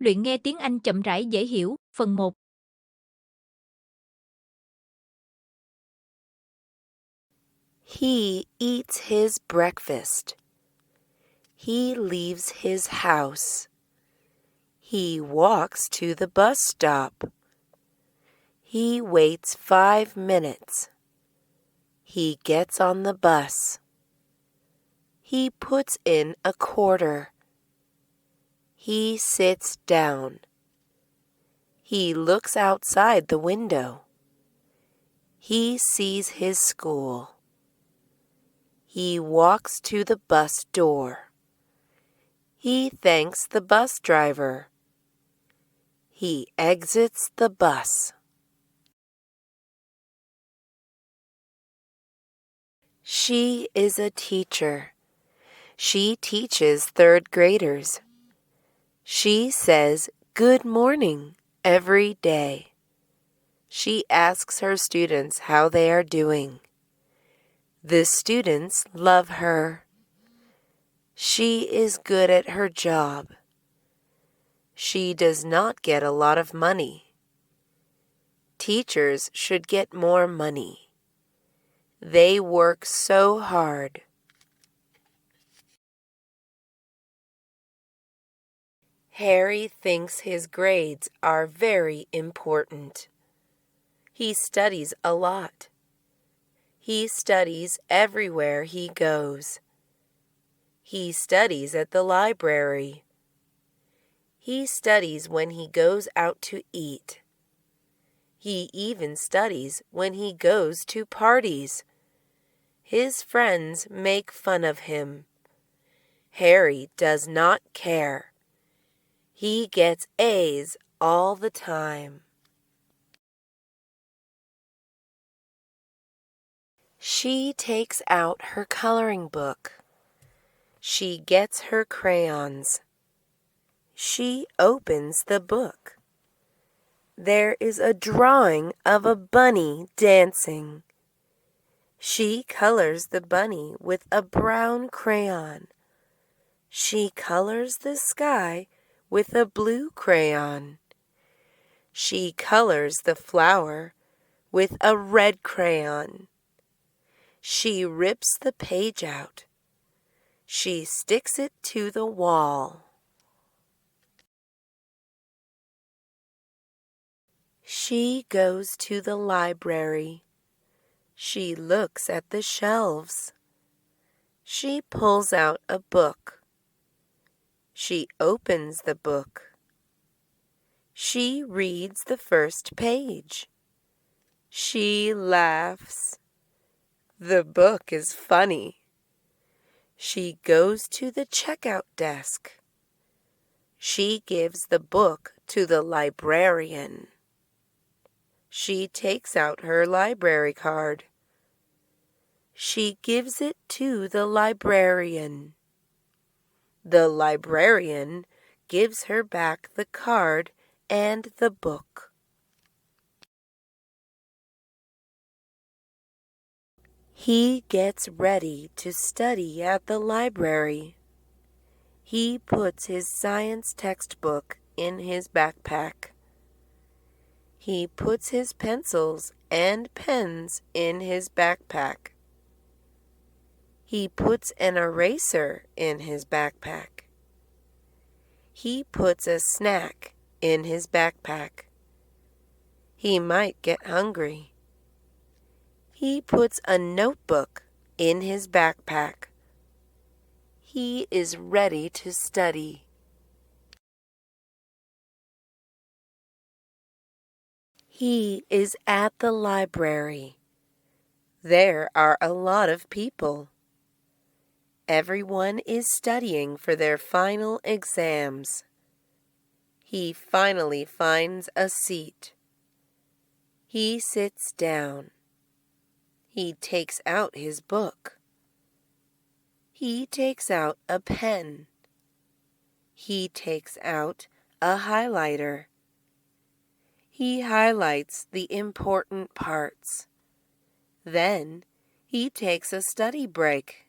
Luyện nghe tiếng Anh chậm rãi dễ hiểu, phần 1. He eats his breakfast. He leaves his house. He walks to the bus stop. He waits 5 minutes. He gets on the bus. He puts in a quarter. He sits down. He looks outside the window. He sees his school. He walks to the bus door. He thanks the bus driver. He exits the bus. She is a teacher. She teaches third graders. She says good morning every day. She asks her students how they are doing. The students love her. She is good at her job. She does not get a lot of money. Teachers should get more money. They work so hard. Harry thinks his grades are very important. He studies a lot. He studies everywhere he goes. He studies at the library. He studies when he goes out to eat. He even studies when he goes to parties. His friends make fun of him. Harry does not care. He gets A's all the time. She takes out her coloring book. She gets her crayons. She opens the book. There is a drawing of a bunny dancing. She colors the bunny with a brown crayon. She colors the sky with a blue crayon. She colors the flower with a red crayon. She rips the page out. She sticks it to the wall. She goes to the library. She looks at the shelves. She pulls out a book. She opens the book. She reads the first page. She laughs. The book is funny. She goes to the checkout desk. She gives the book to the librarian. She takes out her library card. She gives it to the librarian. The librarian gives her back the card and the book. He gets ready to study at the library. He puts his science textbook in his backpack. He puts his pencils and pens in his backpack. He puts an eraser in his backpack. He puts a snack in his backpack. He might get hungry. He puts a notebook in his backpack. He is ready to study. He is at the library. There are a lot of people. Everyone is studying for their final exams. He finally finds a seat. He sits down. He takes out his book. He takes out a pen. He takes out a highlighter. He highlights the important parts. Then he takes a study break.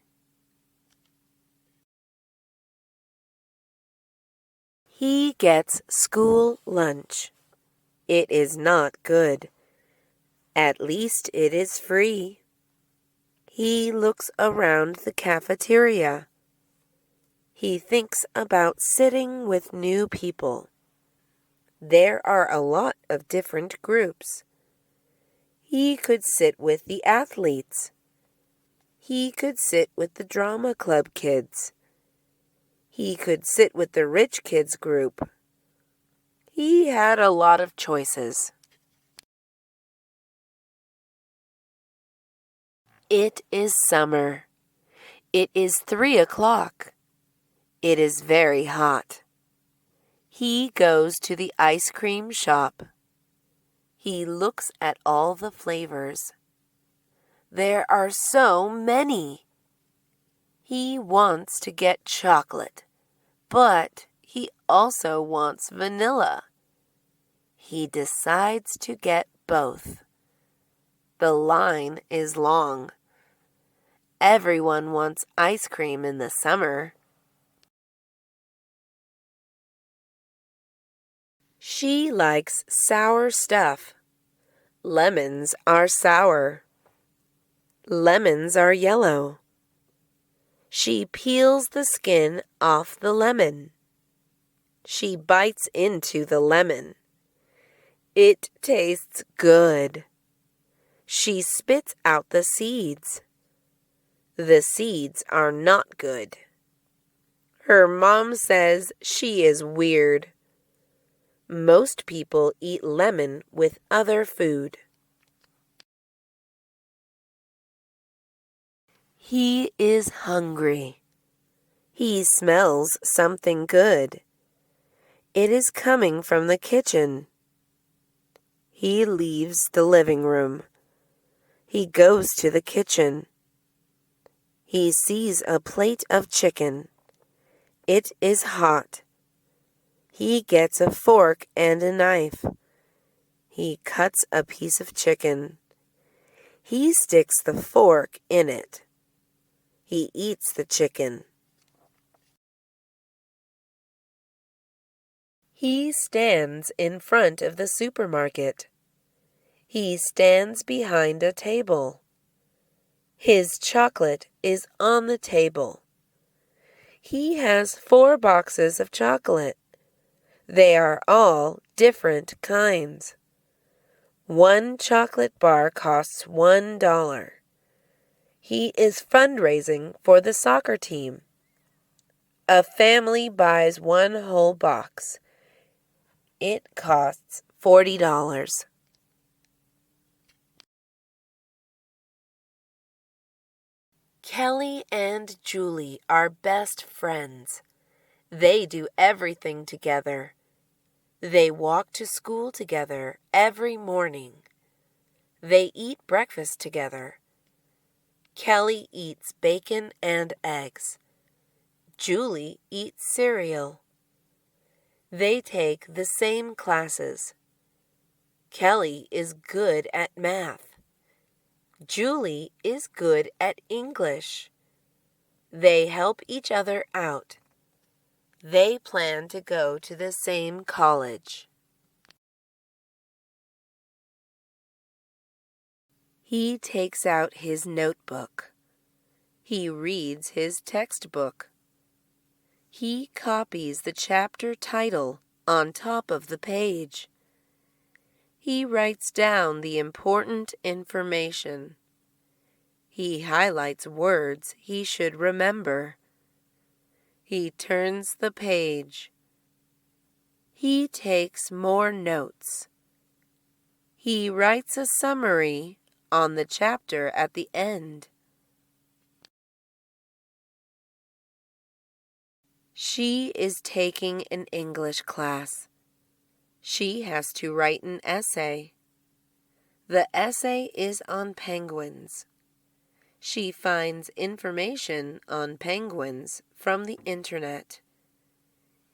He gets school lunch. It is not good. At least it is free. He looks around the cafeteria. He thinks about sitting with new people. There are a lot of different groups. He could sit with the athletes. He could sit with the drama club kids. He could sit with the rich kids group. He had a lot of choices. It is summer. It is 3 o'clock. It is very hot. He goes to the ice cream shop. He looks at all the flavors. There are so many. He wants to get chocolate, but he also wants vanilla. He decides to get both. The line is long. Everyone wants ice cream in the summer. She likes sour stuff. Lemons are sour. Lemons are yellow. She peels the skin off the lemon. She bites into the lemon. It tastes good. She spits out the seeds. The seeds are not good. Her mom says she is weird. Most people eat lemon with other food. He is hungry. He smells something good. It is coming from the kitchen. He leaves the living room. He goes to the kitchen. He sees a plate of chicken. It is hot. He gets a fork and a knife. He cuts a piece of chicken. He sticks the fork in it. He eats the chicken. He stands in front of the supermarket. He stands behind a table. His chocolate is on the table. He has 4 boxes of chocolate. They are all different kinds. 1 chocolate bar costs $1. He is fundraising for the soccer team. A family buys 1 whole box. It costs $40. Kelly and Julie are best friends. They do everything together. They walk to school together every morning. They eat breakfast together. Kelly eats bacon and eggs. Julie eats cereal. They take the same classes. Kelly is good at math. Julie is good at English. They help each other out. They plan to go to the same college. He takes out his notebook. He reads his textbook. He copies the chapter title on top of the page. He writes down the important information. He highlights words he should remember. He turns the page. He takes more notes. He writes a summary on the chapter at the end. She is taking an English class. She has to write an essay. The essay is on penguins. She finds information on penguins from the internet.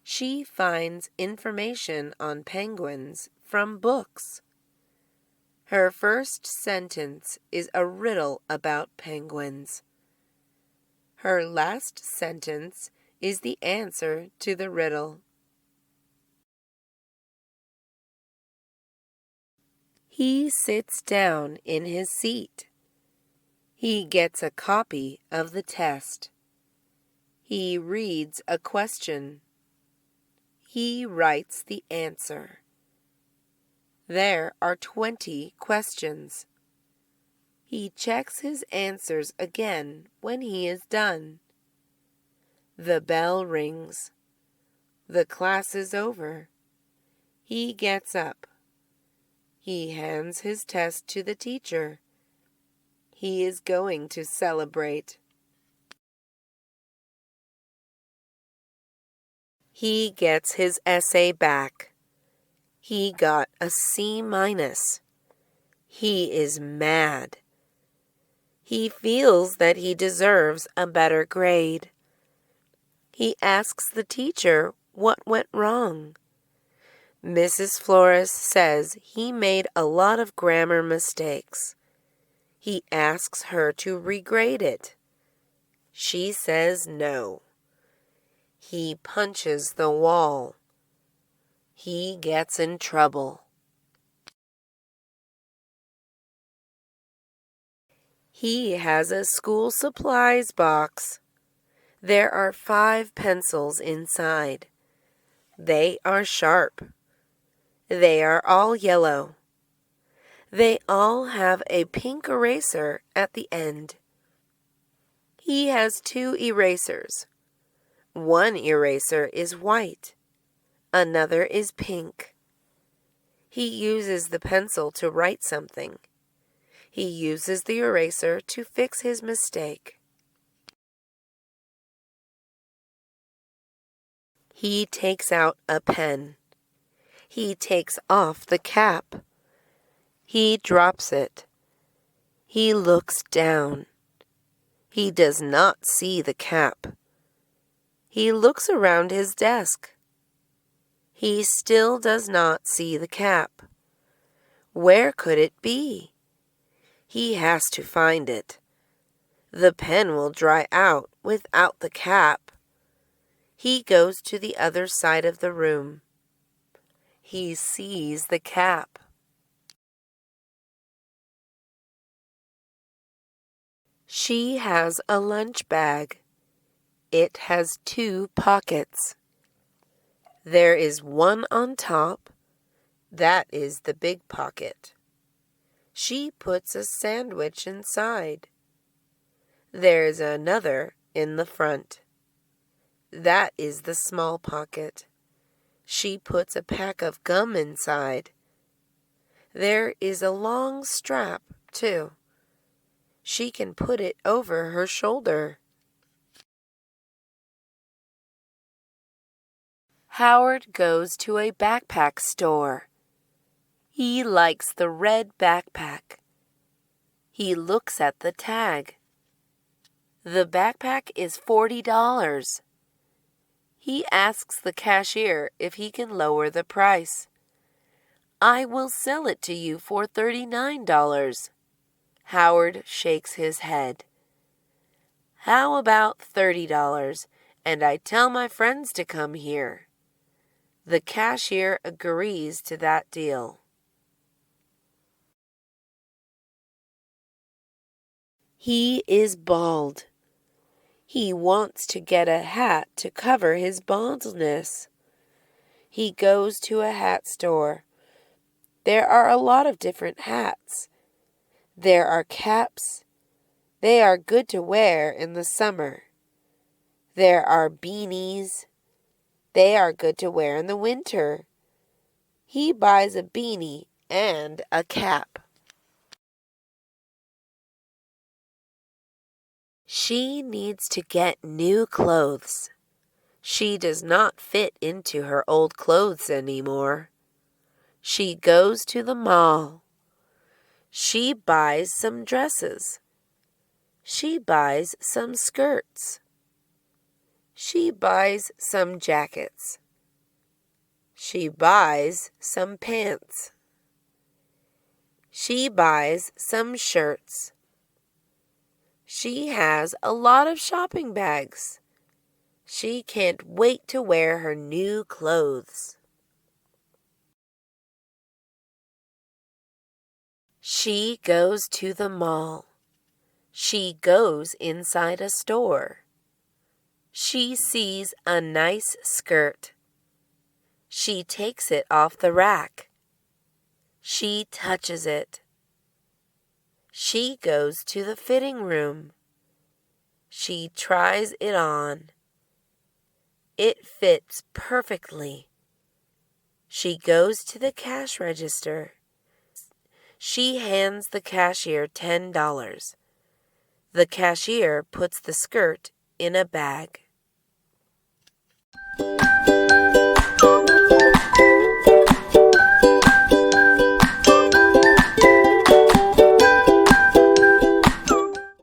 She finds information on penguins from books. Her first sentence is a riddle about penguins. Her last sentence is the answer to the riddle. He sits down in his seat. He gets a copy of the test. He reads a question. He writes the answer. There are 20 questions. He checks his answers again when he is done. The bell rings. The class is over. He gets up. He hands his test to the teacher. He is going to celebrate. He gets his essay back. He got a C-. He is mad. He feels that he deserves a better grade. He asks the teacher what went wrong. Mrs. Flores says he made a lot of grammar mistakes. He asks her to regrade it. She says no. He punches the wall. He gets in trouble. He has a school supplies box. There are 5 pencils inside. They are sharp. They are all yellow. They all have a pink eraser at the end. He has 2 erasers. One eraser is white. Another is pink. He uses the pencil to write something. He uses the eraser to fix his mistake. He takes out a pen. He takes off the cap. He drops it. He looks down. He does not see the cap. He looks around his desk. He still does not see the cap. Where could it be? He has to find it. The pen will dry out without the cap. He goes to the other side of the room. He sees the cap. She has a lunch bag. It has 2 pockets. There is one on top. That is the big pocket. She puts a sandwich inside. There is another in the front. That is the small pocket. She puts a pack of gum inside. There is a long strap, too. She can put it over her shoulder. Howard goes to a backpack store. He likes the red backpack. He looks at the tag. The backpack is $40. He asks the cashier if he can lower the price. I will sell it to you for $39. Howard shakes his head. How about $30, and I tell my friends to come here? The cashier agrees to that deal. He is bald. He wants to get a hat to cover his baldness. He goes to a hat store. There are a lot of different hats. There are caps. They are good to wear in the summer. There are beanies. They are good to wear in the winter. He buys a beanie and a cap. She needs to get new clothes. She does not fit into her old clothes anymore. She goes to the mall. She buys some dresses. She buys some skirts. She buys some jackets. She buys some pants. She buys some shirts. She has a lot of shopping bags. She can't wait to wear her new clothes. She goes to the mall. She goes inside a store. She sees a nice skirt. She takes it off the rack. She touches it. She goes to the fitting room. She tries it on. It fits perfectly. She goes to the cash register. She hands the cashier $10. The cashier puts the skirt in a bag.